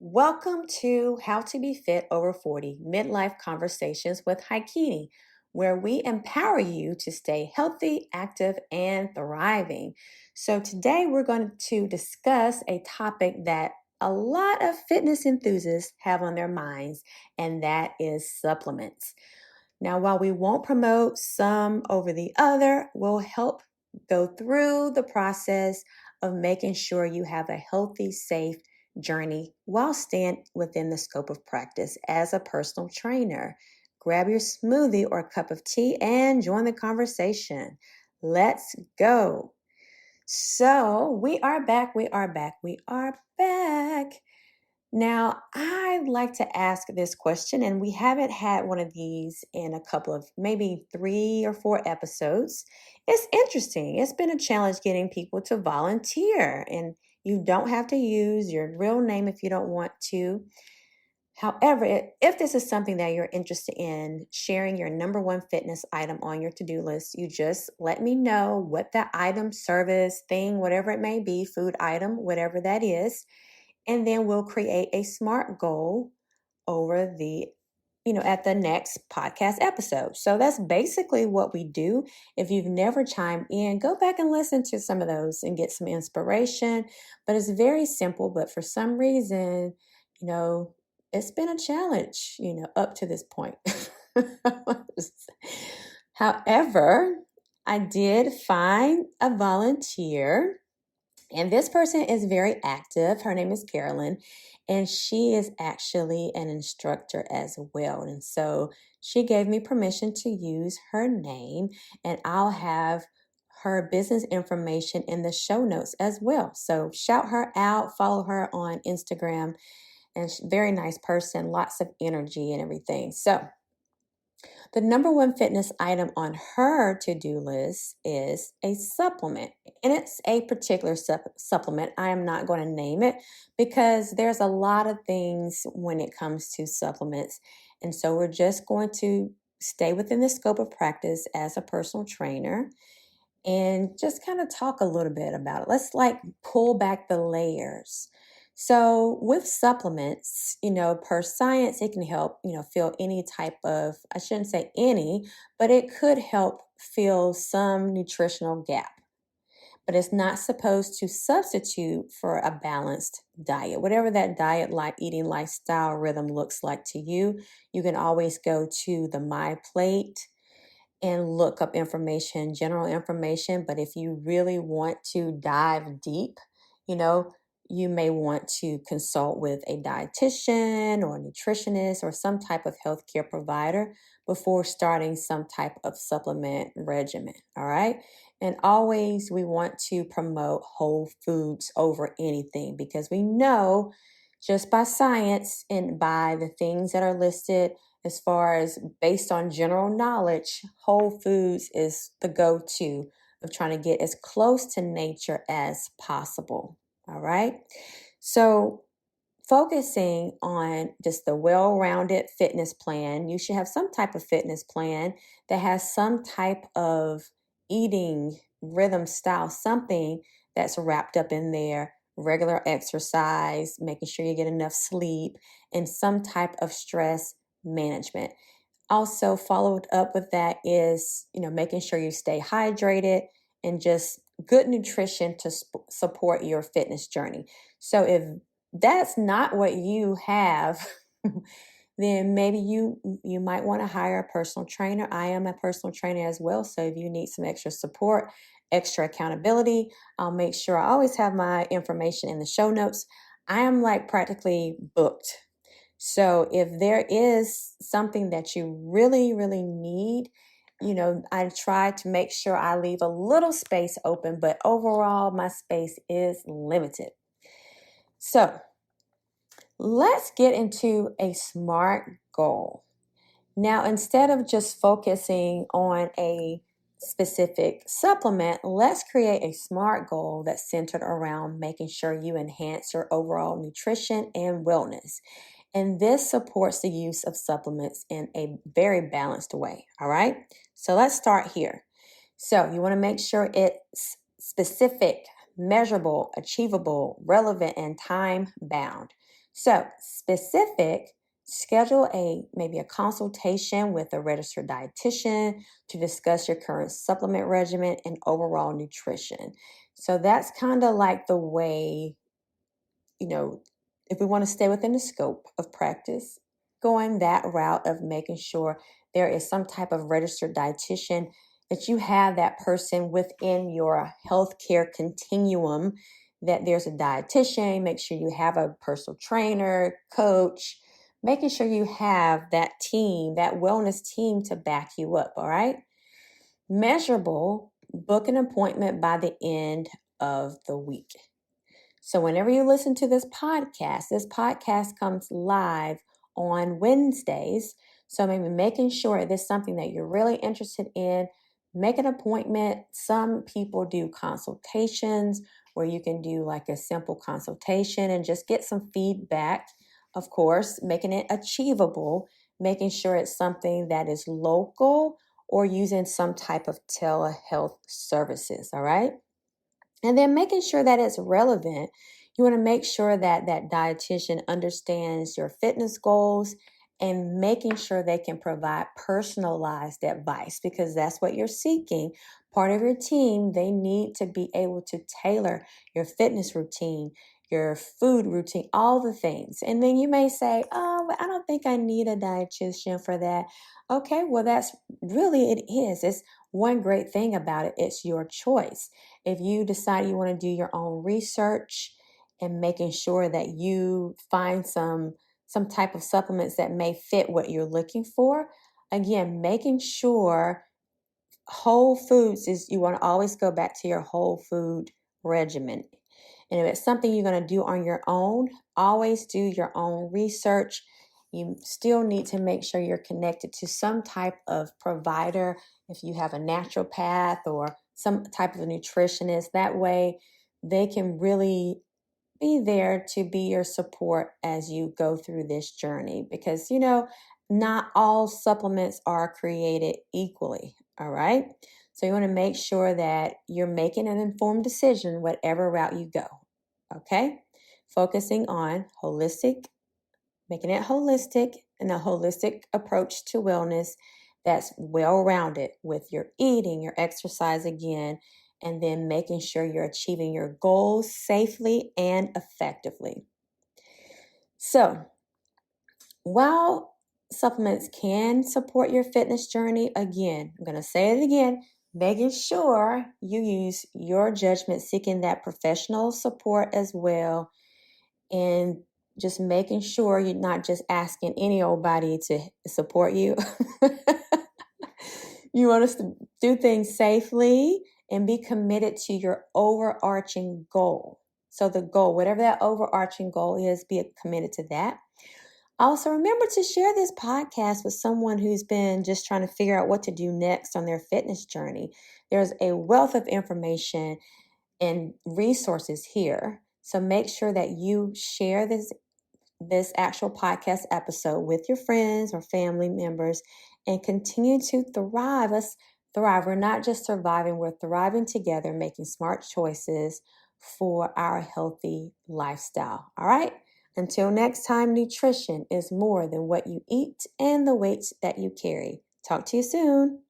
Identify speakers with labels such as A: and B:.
A: Welcome to How to Be Fit Over 40 Midlife Conversations with Hicunni, where we empower you to stay healthy, active, and thriving. So, today we're going to discuss a topic that a lot of fitness enthusiasts have on their minds, and that is supplements. Now, while we won't promote some over the other, we'll help go through the process of making sure you have a healthy, safe journey while staying within the scope of practice as a personal trainer. Grab your smoothie or cup of tea and join the conversation. Let's go. So, we are back. We are back. We are back. Now, I'd like to ask this question, and we haven't had one of these in a couple of maybe 3 or 4 episodes. It's interesting. It's been a challenge getting people to volunteer, and you don't have to use your real name if you don't want to. However, if this is something that you're interested in sharing your number one fitness item on your to-do list, you just let me know what that item, service, thing, whatever it may be, food item, whatever that is. And then we'll create a SMART goal over at the next podcast episode. So that's basically what we do. If you've never chimed in, go back and listen to some of those and get some inspiration. But it's very simple. But for some reason, it's been a challenge, up to this point. However, I did find a volunteer. And this person is very active. Her name is Karolyn, and she is actually an instructor as well. And so she gave me permission to use her name, and I'll have her business information in the show notes as well. So shout her out, follow her on Instagram, and she's a very nice person, lots of energy and everything. So the number one fitness item on her to-do list is a supplement, and it's a particular supplement. I am not going to name it because there's a lot of things when it comes to supplements, and so we're just going to stay within the scope of practice as a personal trainer and just kind of talk a little bit about it. Let's pull back the layers. So with supplements, per science, it can help, fill any type of, I shouldn't say any, but it could help fill some nutritional gap. But it's not supposed to substitute for a balanced diet. Whatever that diet, eating lifestyle rhythm looks like to you, you can always go to the My Plate and look up information, general information. But if you really want to dive deep, you may want to consult with a dietitian or a nutritionist or some type of healthcare provider before starting some type of supplement regimen. All right. And always we want to promote whole foods over anything because we know just by science and by the things that are listed as far as based on general knowledge, whole foods is the go-to of trying to get as close to nature as possible. All right. So focusing on just the well-rounded fitness plan, you should have some type of fitness plan that has some type of eating rhythm style, something that's wrapped up in there, regular exercise, making sure you get enough sleep, and some type of stress management. Also followed up with that is, making sure you stay hydrated and just good nutrition to support your fitness journey. So if that's not what you have, then maybe you might want to hire a personal trainer. I am a personal trainer as well. So if you need some extra support, extra accountability, I'll make sure I always have my information in the show notes. I am practically booked. So if there is something that you really, really need, I try to make sure I leave a little space open, but overall my space is limited. So let's get into a SMART goal. Now, instead of just focusing on a specific supplement, let's create a SMART goal that's centered around making sure you enhance your overall nutrition and wellness. And this supports the use of supplements in a very balanced way. All right. So let's start here. So you want to make sure it's specific, measurable, achievable, relevant, and time bound. So specific, schedule maybe a consultation with a registered dietitian to discuss your current supplement regimen and overall nutrition. So that's kind of like the way, you know, if we want to stay within the scope of practice, going that route of making sure there is some type of registered dietitian, that you have that person within your healthcare continuum, that there's a dietitian, make sure you have a personal trainer, coach, making sure you have that team, that wellness team to back you up, all right? Measurable, book an appointment by the end of the week. So whenever you listen to this podcast comes live on Wednesdays. So maybe making sure if it's something that you're really interested in, make an appointment. Some people do consultations where you can do like a simple consultation and just get some feedback. Of course, making it achievable, making sure it's something that is local or using some type of telehealth services, all right? And then making sure that it's relevant. You want to make sure that that dietitian understands your fitness goals and making sure they can provide personalized advice, because that's what you're seeking. Part of your team, they need to be able to tailor your fitness routine, your food routine, all the things. And then you may say, oh, but I don't think I need a dietitian for that. Okay, well, that's really, it is. It's one great thing about it. It's your choice. If you decide you want to do your own research and making sure that you find some type of supplements that may fit what you're looking for, again, making sure whole foods is, you want to always go back to your whole food regimen. And if it's something you're going to do on your own, always do your own research. You still need to make sure you're connected to some type of provider if you have a naturopath or some type of a nutritionist. That way they can really be there to be your support as you go through this journey, because, not all supplements are created equally. All right. So you want to make sure that you're making an informed decision, whatever route you go. Okay. Focusing on making it holistic, and a holistic approach to wellness that's well-rounded with your eating, your exercise again, and then making sure you're achieving your goals safely and effectively. So, while supplements can support your fitness journey, again, I'm going to say it again, making sure you use your judgment, seeking that professional support as well, and just making sure you're not just asking any old body to support you. You want us to do things safely and be committed to your overarching goal. So the goal, whatever that overarching goal is, be committed to that. Also, remember to share this podcast with someone who's been just trying to figure out what to do next on their fitness journey. There's a wealth of information and resources here. So make sure that you share this actual podcast episode with your friends or family members and continue to thrive. Let's thrive. We're not just surviving, we're thriving together, making smart choices for our healthy lifestyle. All right. Until next time, nutrition is more than what you eat and the weights that you carry. Talk to you soon.